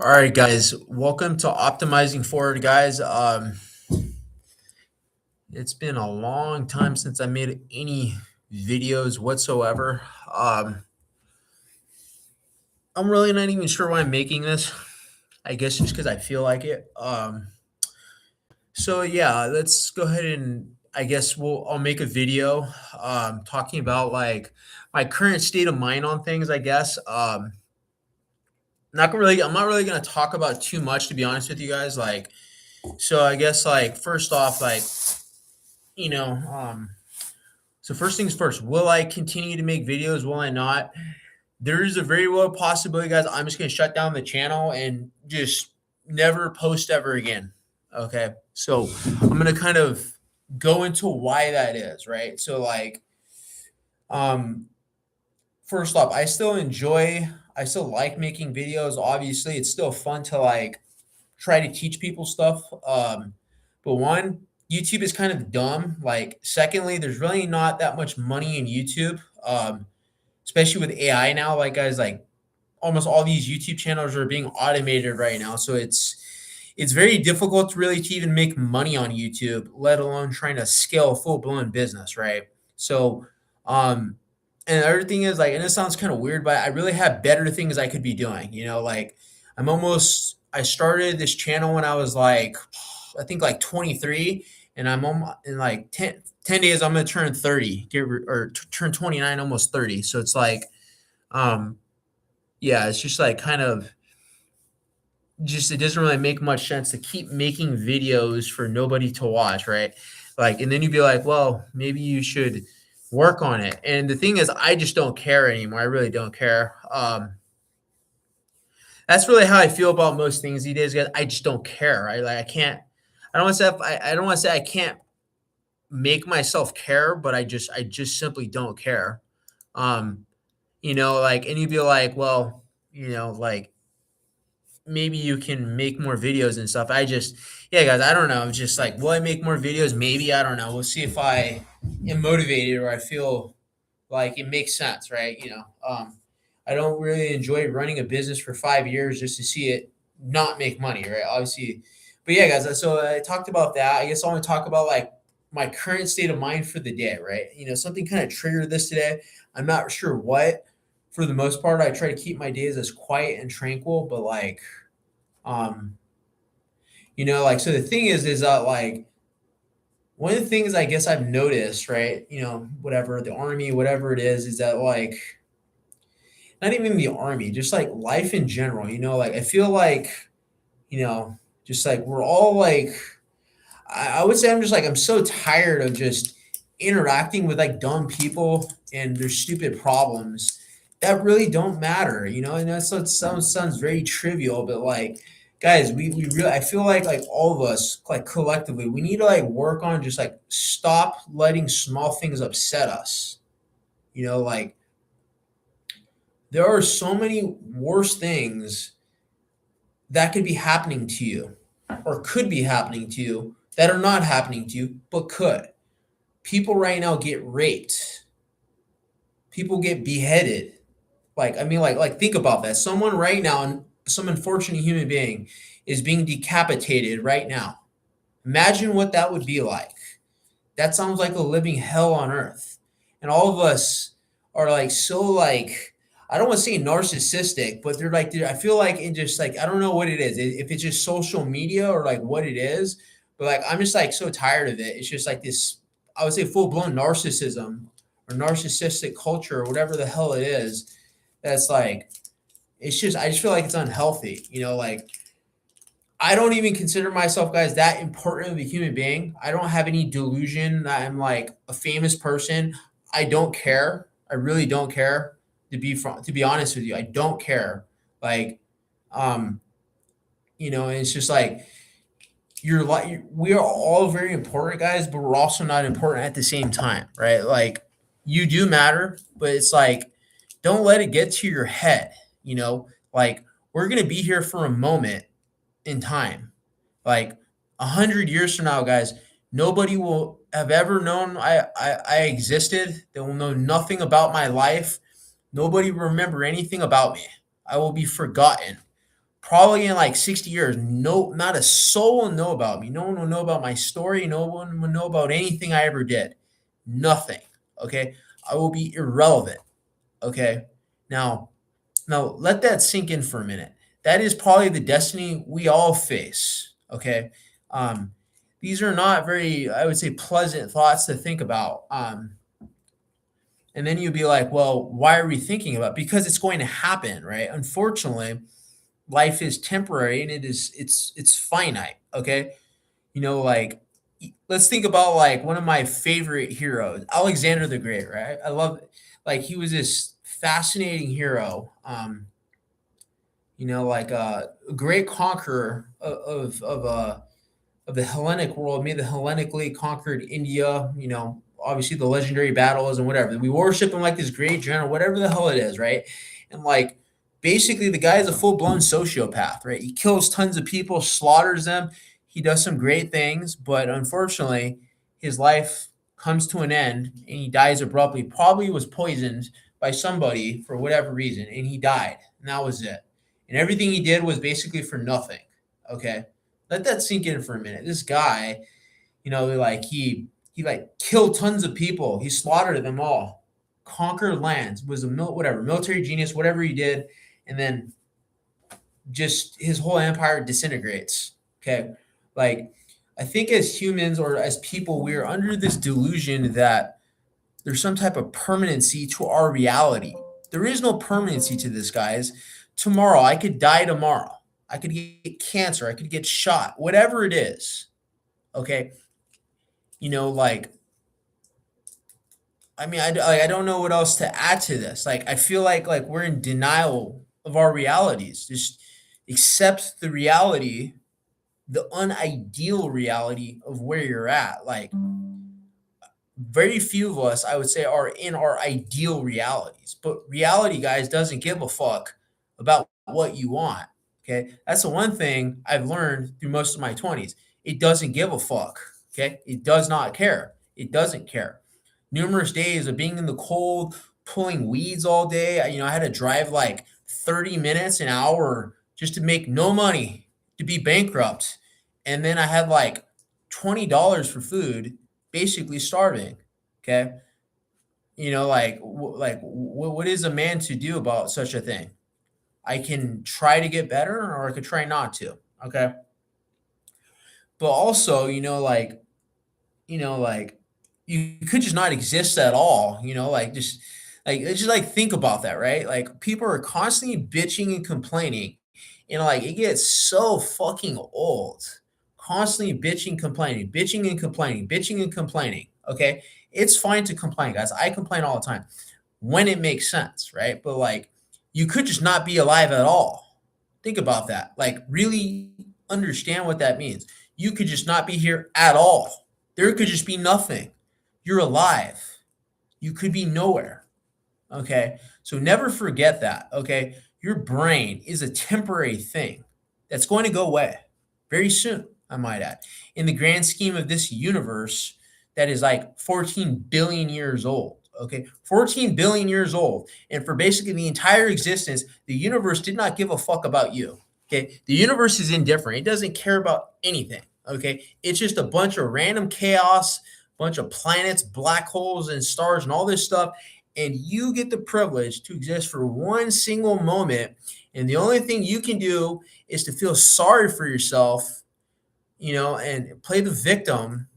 All right, guys. Welcome to Optimizing Forward, guys. It's been a long time since I made any videos whatsoever. Um, I'm really not even sure why I'm making this. I guess just because I feel like it. So yeah, let's go ahead and I guess I'll make a video talking about like my current state of mind on things. I guess. I'm not really gonna talk about too much to be honest with you guys. So I guess like first off, you know, um, so first things first, will I continue to make videos? Will I not? There is a very well possibility, guys. I'm just gonna shut down the channel and just never post ever again. Okay. So I'm gonna kind of go into why that is, right? Um, first off, I still like making videos. Obviously, it's still fun to like try to teach people stuff. But one, YouTube is kind of dumb. Like, secondly, there's really not that much money in YouTube, especially with AI now. Like, guys, like almost all these YouTube channels are being automated right now, so it's very difficult to really to even make money on YouTube, let alone trying to scale a full blown business, right? So, um, and the other thing is like, and it sounds kind of weird, but I really have better things I could be doing. Like I started this channel when I was like, I think like 23, and I'm almost in like 10 days, I'm gonna turn 30, turn 29, almost 30. So it's like, um, yeah, it's just like kind of just it doesn't really make much sense to keep making videos for nobody to watch, right? Like, and then you'd be like, well, maybe you should work on it. And the thing is, I just don't care anymore. I really don't care. That's really how I feel about most things these days, guys. I just don't care. I can't. I don't want to say I don't want to say I can't make myself care, but I just simply don't care. Um, like, and you'd be like, well, like maybe you can make more videos and stuff. Yeah, guys, I don't know. I'm just like, will I make more videos? Maybe. I don't know. We'll see if I am motivated or I feel like it makes sense, right? I don't really enjoy running a business for 5 years just to see it not make money, right? Obviously. But yeah, guys, so I talked about that. I guess I want to talk about like my current state of mind for the day, right? Something kind of triggered this today. I'm not sure what. For the most part, I try to keep my days as quiet and tranquil, but um, like, so the thing is that like one of the things I guess I've noticed, right? Whatever the army, whatever it is that like not even the army, just like life in general, like I feel like, just like we're all like, I would say I'm so tired of just interacting with like dumb people and their stupid problems that really don't matter, and it sounds very trivial, but like guys, we really I feel like all of us like collectively we need to like work on just like stop letting small things upset us. Like there are so many worse things that could be happening to you or could be happening to you that are not happening to you but could. People right now get raped, people get beheaded. Like, I mean, like think about that. Someone right now, and some unfortunate human being, is being decapitated right now. Imagine what that would be like. That sounds like a living hell on earth. And all of us are like so like, I don't want to say narcissistic, but they're like, dude, I feel like in just like I don't know what it is. If it's just social media or like what it is, but like I'm just like so tired of it. It's just like this, I would say full blown narcissism or narcissistic culture or whatever the hell it is. That's like it's just I just feel like it's unhealthy. Like I don't even consider myself, guys, that important of a human being. I don't have any delusion that I'm like a famous person. I don't care. I really don't care. To be honest with you, I don't care. Like, um, and it's just like we are all very important, guys, but we're also not important at the same time, right? Like, you do matter, but it's like don't let it get to your head. Like we're gonna be here for a moment in time. Like 100 years from now, guys, nobody will have ever known I existed. They will know nothing about my life. Nobody will remember anything about me. I will be forgotten. probably in like 60 years, no, not a soul will know about me. No one will know about my story. No one will know about anything I ever did. Nothing. Okay. I will be irrelevant. Okay. Now, now let that sink in for a minute. That is probably the destiny we all face. Okay. Um, these are not very, I would say, pleasant thoughts to think about. And then you'd be like, well, why are we thinking about it? Because it's going to happen, right? Unfortunately, life is temporary and it's finite. Okay. Like let's think about like one of my favorite heroes, Alexander the Great, right? I love like he was this fascinating hero. Like a great conqueror of the Hellenic world, made the Hellenically conquered India, obviously the legendary battles and whatever. We worship him like this great general, whatever the hell it is, right? And like basically the guy is a full-blown sociopath, right? He kills tons of people, slaughters them. He does some great things, but unfortunately, his life comes to an end and he dies abruptly. Probably was poisoned by somebody for whatever reason, and he died. And that was it. And everything he did was basically for nothing. Okay. Let that sink in for a minute. This guy, like he like killed tons of people. He slaughtered them all, conquered lands, was a military genius, whatever he did, and then just his whole empire disintegrates. Okay, like I think as humans or as people, we are under this delusion that there's some type of permanency to our reality. There is no permanency to this, guys. Tomorrow, I could die tomorrow. I could get cancer. I could get shot. Whatever it is. Okay. Like, I mean, I don't know what else to add to this. Like, I feel like we're in denial of our realities. Just accept the reality, the unideal reality of where you're at. Like, very few of us, I would say, are in our ideal realities. But reality, guys, doesn't give a fuck about what you want. Okay. That's the one thing I've learned through most of my 20s. It doesn't give a fuck. Okay. It does not care. It doesn't care. Numerous days of being in the cold, pulling weeds all day. I had to drive like 30 minutes, an hour just to make no money, to be bankrupt. And then I had like $20 for food, basically starving. Okay. What is a man to do about such a thing? I can try to get better or I could try not to. Okay. But also, like you could just not exist at all, just like think about that, right? Like people are constantly bitching and complaining, and like it gets so fucking old. Constantly bitching, complaining, bitching and complaining, bitching and complaining. Okay. It's fine to complain, guys. I complain all the time when it makes sense, right? But like you could just not be alive at all. Think about that. Like really understand what that means. You could just not be here at all. There could just be nothing. You're alive. You could be nowhere. Okay. So never forget that. Okay. Your brain is a temporary thing that's going to go away very soon, I might add. In the grand scheme of this universe that is like 14 billion years old. Okay. 14 billion years old. And for basically the entire existence, the universe did not give a fuck about you. Okay. The universe is indifferent. It doesn't care about anything. Okay. It's just a bunch of random chaos, bunch of planets, black holes, and stars, and all this stuff. And you get the privilege to exist for one single moment. And the only thing you can do is to feel sorry for yourself, and play the victim.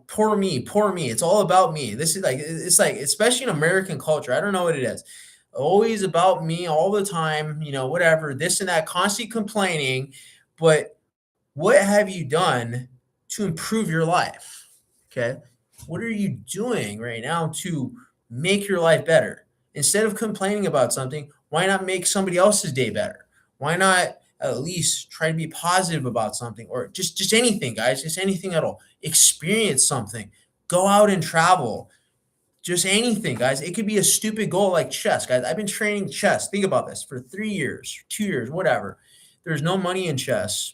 Poor me, poor me. It's all about me. This is like, it's like, especially in American culture, I don't know what it is. Always about me all the time, whatever, this and that, constant complaining. But what have you done to improve your life? Okay. What are you doing right now to make your life better? Instead of complaining about something, why not make somebody else's day better? Why not at least try to be positive about something, or just anything, guys, just anything at all. Experience something. Go out and travel. Just anything, guys. It could be a stupid goal like chess, guys. I've been training chess. Think about this for 3 years, 2 years, whatever. There's no money in chess.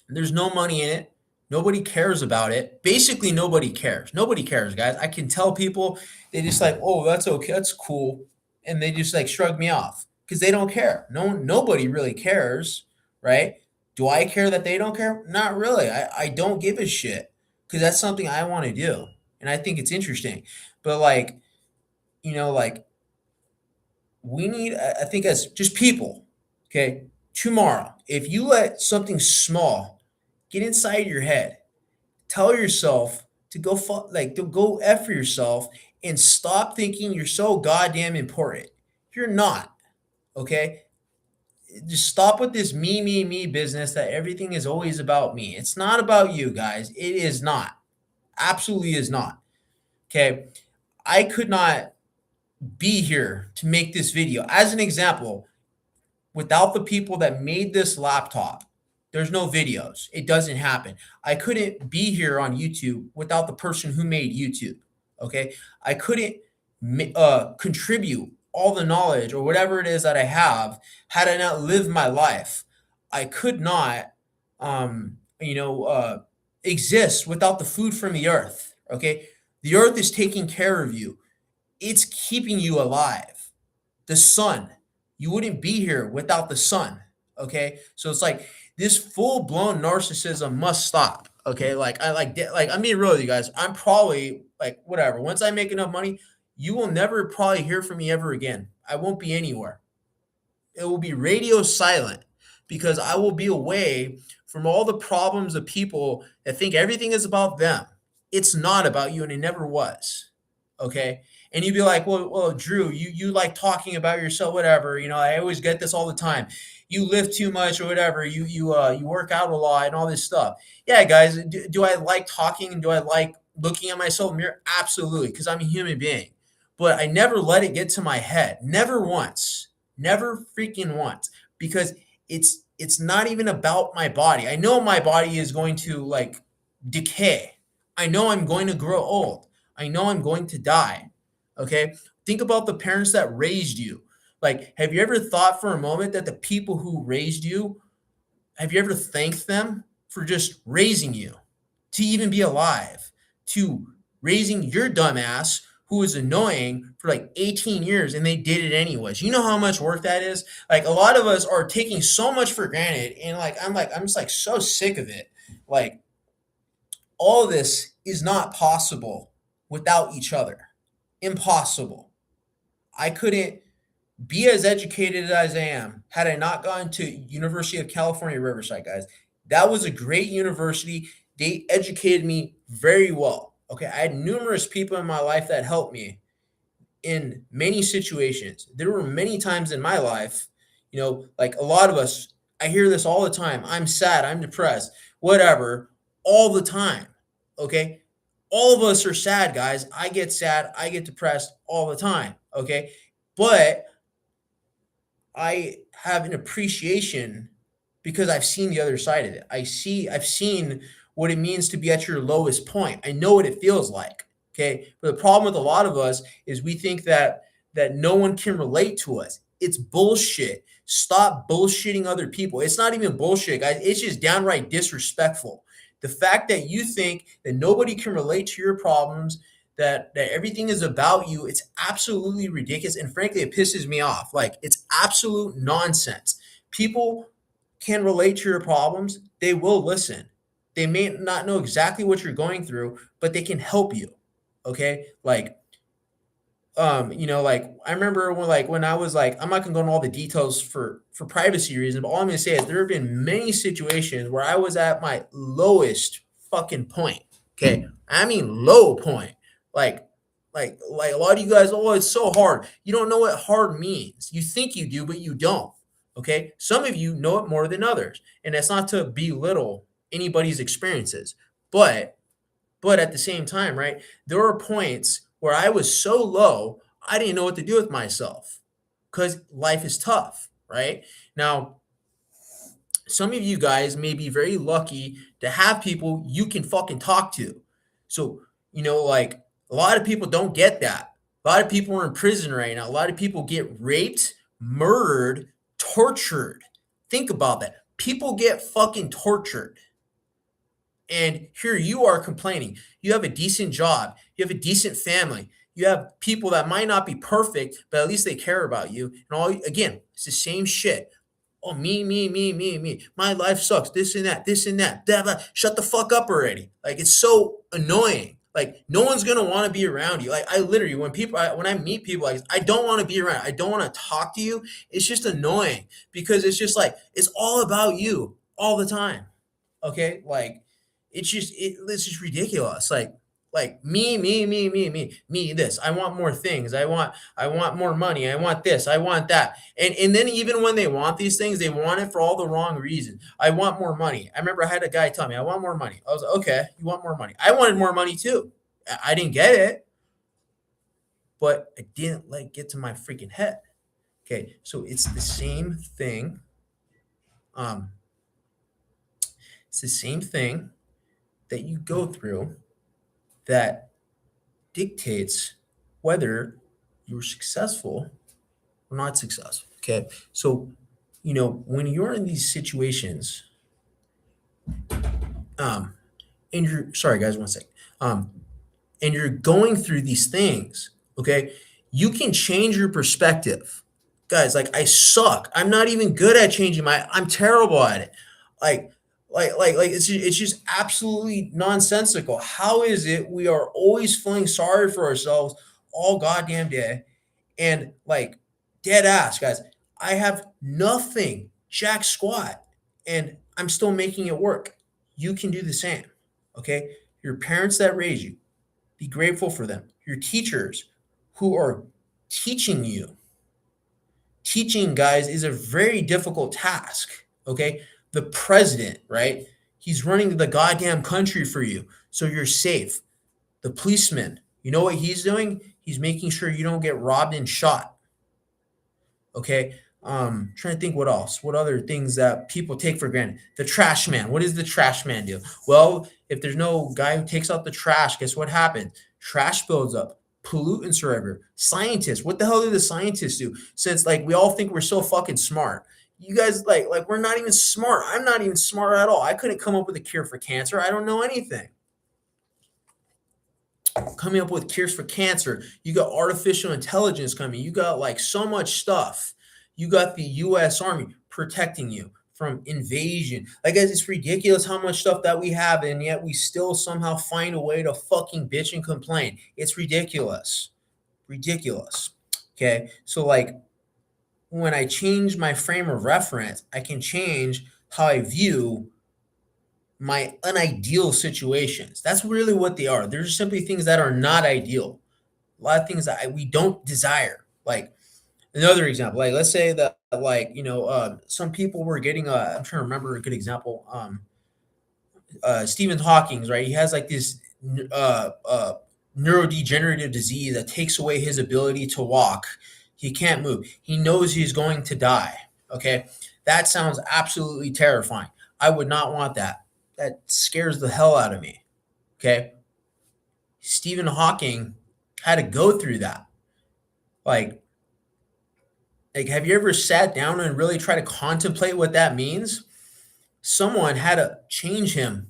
There's no money in it. Nobody cares about it. Basically, nobody cares. Nobody cares, guys. I can tell people, they just like, oh, that's okay. That's cool. And they just like shrug me off. because they don't care. Nobody really cares, right? Do I care that they don't care? Not really. I don't give a shit because that's something I want to do. And I think it's interesting. But like, like we need, I think as just people, okay, tomorrow, if you let something small get inside your head, tell yourself to go like to go F for yourself and stop thinking you're so goddamn important. You're not, okay? Just stop with this me business that everything is always about me. It's not about you guys. It is not. Absolutely is not. Okay. I could not be here to make this video. As an example, without the people that made this laptop, there's no videos. It doesn't happen. I couldn't be here on YouTube without the person who made YouTube. Okay. I couldn't contribute all the knowledge or whatever it is that I have had I not lived my life. I could not, exist without the food from the earth. Okay. The earth is taking care of you, it's keeping you alive. The sun, you wouldn't be here without the sun. Okay. So it's like this full blown narcissism must stop. Okay. Like, I'm being real with you guys. I'm probably like, whatever. Once I make enough money, you will never probably hear from me ever again. I won't be anywhere. It will be radio silent because I will be away from all the problems of people that think everything is about them. It's not about you, and it never was. Okay. And you'd be like, well, Drew, you like talking about yourself, whatever. I always get this all the time. You lift too much or whatever. You work out a lot and all this stuff. Yeah, guys, do I like talking and do I like looking at myself in the mirror? Absolutely, because I'm a human being. But I never let it get to my head. Never once. Never freaking once. Because it's not even about my body. I know my body is going to like decay. I know I'm going to grow old. I know I'm going to die. Okay. Think about the parents that raised you. Like, have you ever thought for a moment that the people who raised you, have you ever thanked them for just raising you to even be alive, to raising your dumbass who is annoying for like 18 years and they did it anyways? You know how much work that is? Like, a lot of us are taking so much for granted. And I'm just like so sick of it. Like, all this is not possible without each other. Impossible. I couldn't be as educated as I am had I not gone to University of California, Riverside, guys. That was a great university. They educated me very well. Okay. I had numerous people in my life that helped me in many situations. There were many times in my life, like a lot of us, I hear this all the time. I'm sad, I'm depressed, whatever, all the time. Okay. All of us are sad, guys. I get sad, I get depressed all the time. Okay. But I have an appreciation because I've seen the other side of it. I've seen what it means to be at your lowest point. I know what it feels like. Okay. But the problem with a lot of us is we think that no one can relate to us. It's bullshit. Stop bullshitting other people. It's not even bullshit, guys. It's just downright disrespectful. The fact that you think that nobody can relate to your problems, that everything is about you, it's absolutely ridiculous. And frankly, it pisses me off. Like, it's absolute nonsense. People can relate to your problems. They will listen. They may not know exactly what you're going through, but they can help you. Okay. Like, like I remember when I was like, I'm not gonna go into all the details for privacy reasons, but all I'm gonna say is there have been many situations where I was at my lowest fucking point. Okay. I mean low point. Like a lot of you guys, oh, it's so hard. You don't know what hard means. You think you do, but you don't. Okay. Some of you know it more than others. And that's not to belittle anybody's experiences. But at the same time, right, there are points where I was so low, I didn't know what to do with myself because life is tough, right? Now, some of you guys may be very lucky to have people you can fucking talk to. So, like a lot of people don't get that. A lot of people are in prison right now. A lot of people get raped, murdered, tortured. Think about that. People get fucking tortured. And here you are complaining. You have a decent job. You have a decent family. You have people that might not be perfect, but at least they care about you. And all again, it's the same shit. Oh, me. My life sucks. This and that. Blah, blah. Shut the fuck up already. Like it's so annoying. Like no one's gonna want to be around you. Like I literally, when I meet people, like I don't want to be around. I don't want to talk to you. It's just annoying because it's just like it's all about you all the time. Okay, like it's just ridiculous. Like me. This. I want more things. I want more money. I want this. I want that. And then even when they want these things, they want it for all the wrong reasons. I want more money. I remember I had a guy tell me, I want more money. I was like, okay, you want more money. I wanted more money too. I didn't get it, but I didn't like get to my freaking head. Okay, so it's the same thing. Um, it's the same thing that you go through that dictates whether you're successful or not successful. Okay. So, when you're in these situations, um, and you're sorry guys, one second. And you're going through these things, okay, you can change your perspective. Guys, like I suck. I'm not even good at changing I'm terrible at it. Like, it's just absolutely nonsensical. How is it we are always feeling sorry for ourselves all goddamn day? And like dead ass, guys, I have nothing, jack squat, and I'm still making it work. You can do the same. Okay. Your parents that raise you, be grateful for them. Your teachers who are teaching you. Teaching, guys, is a very difficult task. Okay. The president, right? He's running the goddamn country for you. So you're safe. The policeman, you know what he's doing? He's making sure you don't get robbed and shot. Okay. Trying to think what else. What other things that people take for granted? The trash man. What does the trash man do? Well, if there's no guy who takes out the trash, guess what happens? Trash builds up. Pollutants are everywhere. Scientists. What the hell do the scientists do? Since like we all think we're so fucking smart. You guys like we're not even smart. I'm not even smart at all. I couldn't come up with a cure for cancer. I don't know anything. Coming up with cures for cancer. You got artificial intelligence coming. You got like so much stuff. You got the US Army protecting you from invasion. Like, guys, it's ridiculous how much stuff that we have, and yet we still somehow find a way to fucking bitch and complain. It's ridiculous. Ridiculous. Okay. So, like, when I change my frame of reference, I can change how I view my unideal situations. That's really what they are. They're just simply things that are not ideal. A lot of things that we don't desire. Like another example, like let's say that like some people were getting. I'm trying to remember a good example. Stephen Hawking's, right? He has like this neurodegenerative disease that takes away his ability to walk. He can't move. He knows he's going to die. Okay, that sounds absolutely terrifying. I would not want that. That scares the hell out of me. Okay. Stephen Hawking had to go through that. Like, have you ever sat down and really try to contemplate what that means? Someone had to change him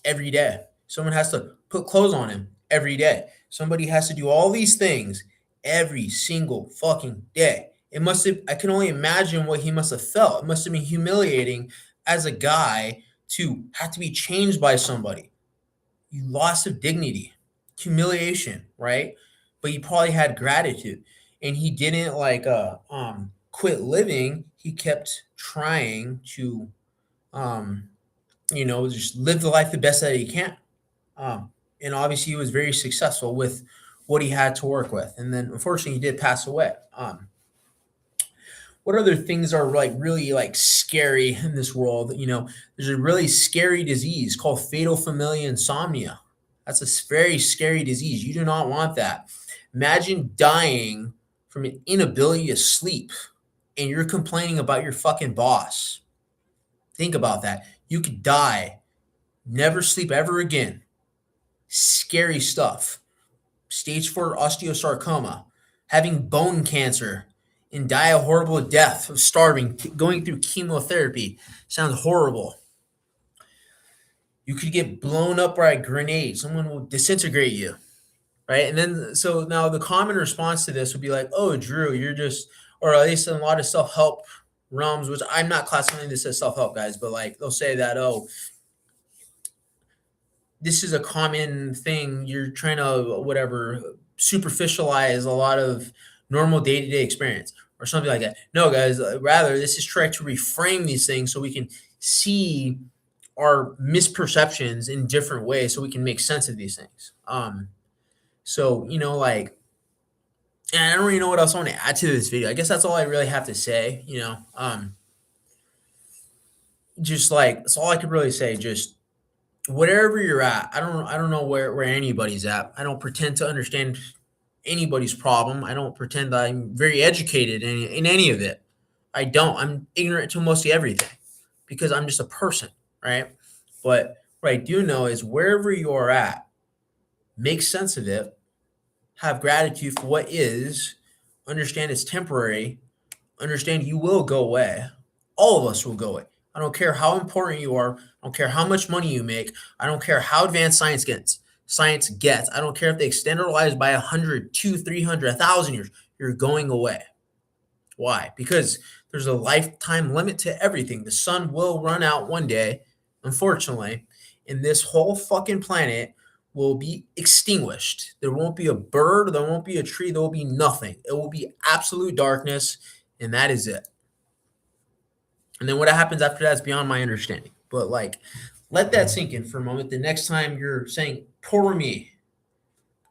every day. Someone has to put clothes on him every day. Somebody has to do all these things every single fucking day. I can only imagine what he must have felt. It must have been humiliating as a guy to have to be changed by somebody. You loss of dignity, humiliation, right? But he probably had gratitude, and he didn't quit living. He kept trying to, just live the life the best that he can. And obviously, he was very successful with what he had to work with. And then, unfortunately, he did pass away. What other things are like really like scary in this world? There's a really scary disease called fatal familial insomnia. That's a very scary disease. You do not want that. Imagine dying from an inability to sleep and you're complaining about your fucking boss. Think about that. You could die, never sleep ever again. Scary stuff. Stage 4 osteosarcoma, having bone cancer, and die a horrible death of starving, going through chemotherapy. Sounds horrible. You could get blown up by a grenade. Someone will disintegrate you. right? And then so now the common response to this would be like, "Oh, Drew, you're just," or at least in a lot of self help realms, which I'm not classifying this as self help, guys, but like they'll say that, "Oh, this is a common thing. You're trying to whatever superficialize a lot of normal day to day experience." Or something like that. No, guys, rather, this is trying to reframe these things so we can see our misperceptions in different ways so we can make sense of these things. So, like, and I don't really know what else I want to add to this video. I guess that's all I really have to say, just like, that's all I could really say. Just whatever you're at, I don't know where anybody's at. I don't pretend to understand anybody's problem. I don't pretend that I'm very educated in any of it. I don't. I'm ignorant to mostly everything because I'm just a person, right? But what I do know is wherever you're at, make sense of it, have gratitude for what is, understand it's temporary, understand you will go away. All of us will go away. I don't care how important you are. I don't care how much money you make. I don't care how advanced science gets. I don't care if they extend our lives by 100, 200, 300, 1,000 years. You're going away. Why? Because there's a lifetime limit to everything. The sun will run out one day, unfortunately, and this whole fucking planet will be extinguished. There won't be a bird, there won't be a tree, there will be nothing. It will be absolute darkness, and that is it. And then what happens after that is beyond my understanding. But like, let that sink in for a moment. The next time you're saying, poor me,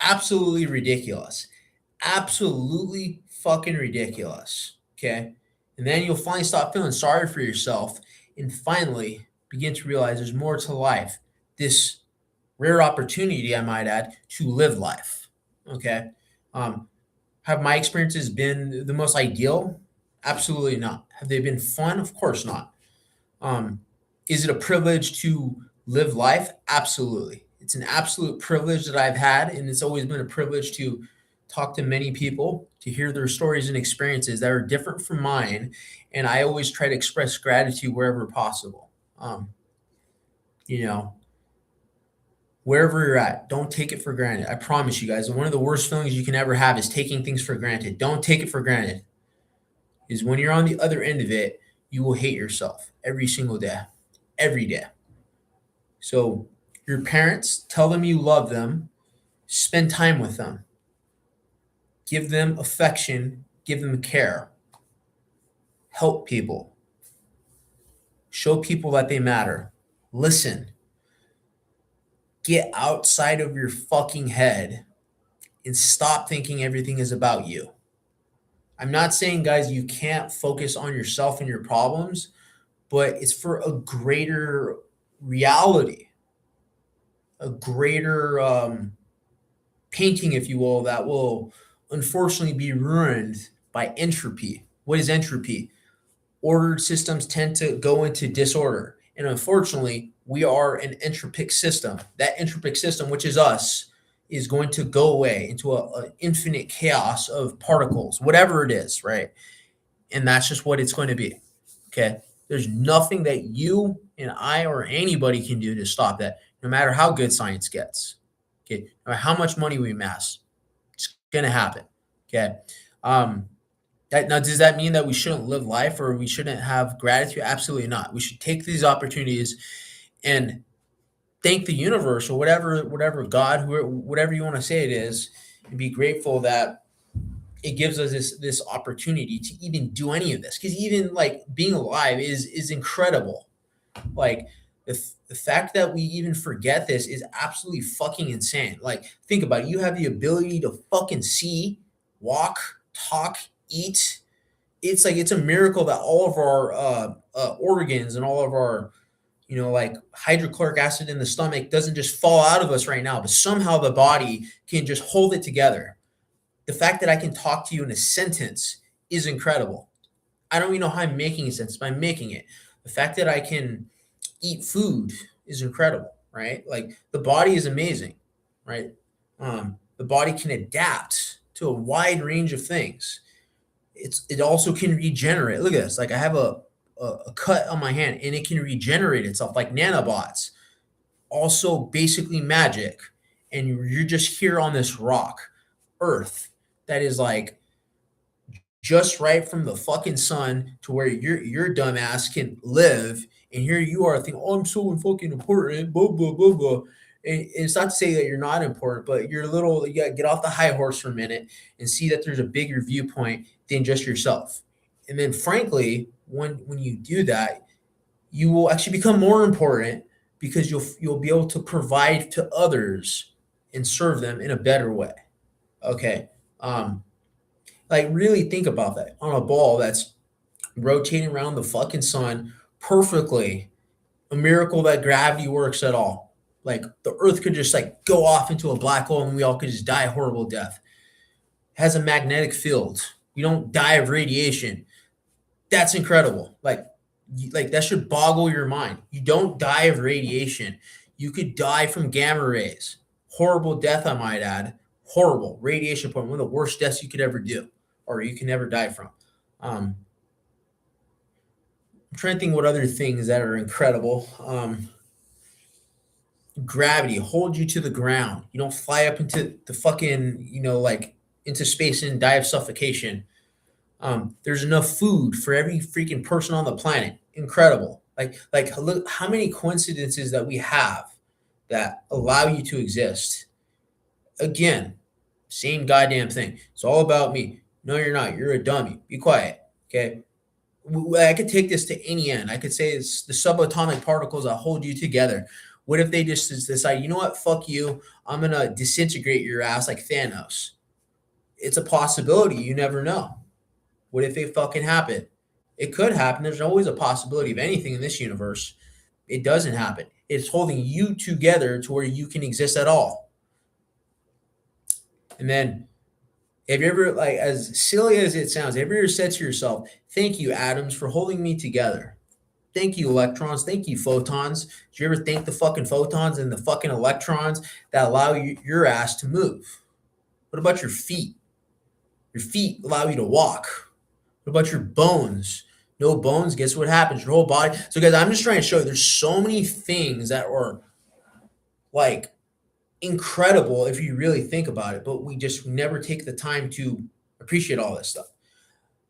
absolutely ridiculous. Absolutely fucking ridiculous. Okay. And then you'll finally stop feeling sorry for yourself and finally begin to realize there's more to life. This rare opportunity, I might add, to live life. Okay. Have my experiences been the most ideal? Absolutely not. Have they been fun? Of course not. Um, is it a privilege to live life? Absolutely. It's an absolute privilege that I've had, and it's always been a privilege to talk to many people, to hear their stories and experiences that are different from mine. And I always try to express gratitude wherever possible. You know, wherever you're at, don't take it for granted. I promise you guys, one of the worst feelings you can ever have is taking things for granted. Don't take it for granted. Is when you're on the other end of it, you will hate yourself every single day, every day. So, your parents, tell them you love them, spend time with them, give them affection, give them care, help people, show people that they matter, listen, get outside of your fucking head and stop thinking everything is about you. I'm not saying, guys, you can't focus on yourself and your problems, but it's for a greater reality, a greater painting, if you will, that will unfortunately be ruined by entropy. What is entropy? Ordered systems tend to go into disorder. And unfortunately, we are an entropic system. That entropic system, which is us, is going to go away into an infinite chaos of particles, whatever it is, right? And that's just what it's going to be. Okay. There's nothing that you and I or anybody can do to stop that, no matter how good science gets. Okay. No matter how much money we amass, it's going to happen. Okay. Now, does that mean that we shouldn't live life or we shouldn't have gratitude? Absolutely not. We should take these opportunities and thank the universe or whatever God, whatever you want to say it is, and be grateful that it gives us this opportunity to even do any of this. Because even like being alive is incredible. Like the fact that we even forget this is absolutely fucking insane. Like think about it. You have the ability to fucking see, walk, talk, eat. It's like it's a miracle that all of our organs and all of our like hydrochloric acid in the stomach doesn't just fall out of us right now, but somehow the body can just hold it together. The fact that I can talk to you in a sentence is incredible. I don't even know how I'm making a sentence, but I'm making it. The fact that I can eat food is incredible, right? Like the body is amazing, right? The body can adapt to a wide range of things. It also can regenerate. Look at this. Like I have a cut on my hand and it can regenerate itself like nanobots. Also basically magic. and you're just here on this rock, Earth, that is like just right from the fucking sun to where your dumbass can live, and here you are thinking, "Oh, I'm so fucking important," blah blah blah blah. And it's not to say that you're not important, but you're a little. You gotta get off the high horse for a minute and see that there's a bigger viewpoint than just yourself. And then, frankly, when you do that, you will actually become more important because you'll be able to provide to others and serve them in a better way. Okay. Like really think about that on a ball that's rotating around the fucking sun perfectly. A miracle that gravity works at all. Like the earth could just like go off into a black hole and we all could just die a horrible death. It has a magnetic field. You don't die of radiation. That's incredible. Like that should boggle your mind. You don't die of radiation. You could die from gamma rays. Horrible death, I might add. Horrible radiation point. One of the worst deaths you could ever do, or you can never die from. I'm trying to think what other things that are incredible. Gravity hold you to the ground. You don't fly up into the fucking, like into space and die of suffocation. There's enough food for every freaking person on the planet. Incredible. Like look how many coincidences that we have that allow you to exist. Again, same goddamn thing. It's all about me. No, you're not. You're a dummy. Be quiet. Okay. I could take this to any end. I could say it's the subatomic particles that hold you together. What if they just decide, you know what? Fuck you. I'm going to disintegrate your ass like Thanos. It's a possibility. You never know. What if it fucking happen? It could happen. There's always a possibility of anything in this universe. It doesn't happen. It's holding you together to where you can exist at all. And then, have you ever, like, as silly as it sounds, have you ever said to yourself, thank you, atoms, for holding me together? Thank you, electrons. Thank you, photons. Did you ever thank the fucking photons and the fucking electrons that allow your ass to move? What about your feet? Your feet allow you to walk. What about your bones? No bones, guess what happens? Your whole body. So, guys, I'm just trying to show you there's so many things that are like incredible if you really think about it, but we just never take the time to appreciate all this stuff.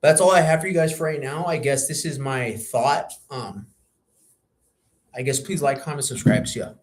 That's all I have for you guys for right now. I guess this is my thought. I guess please like, comment, subscribe. See ya.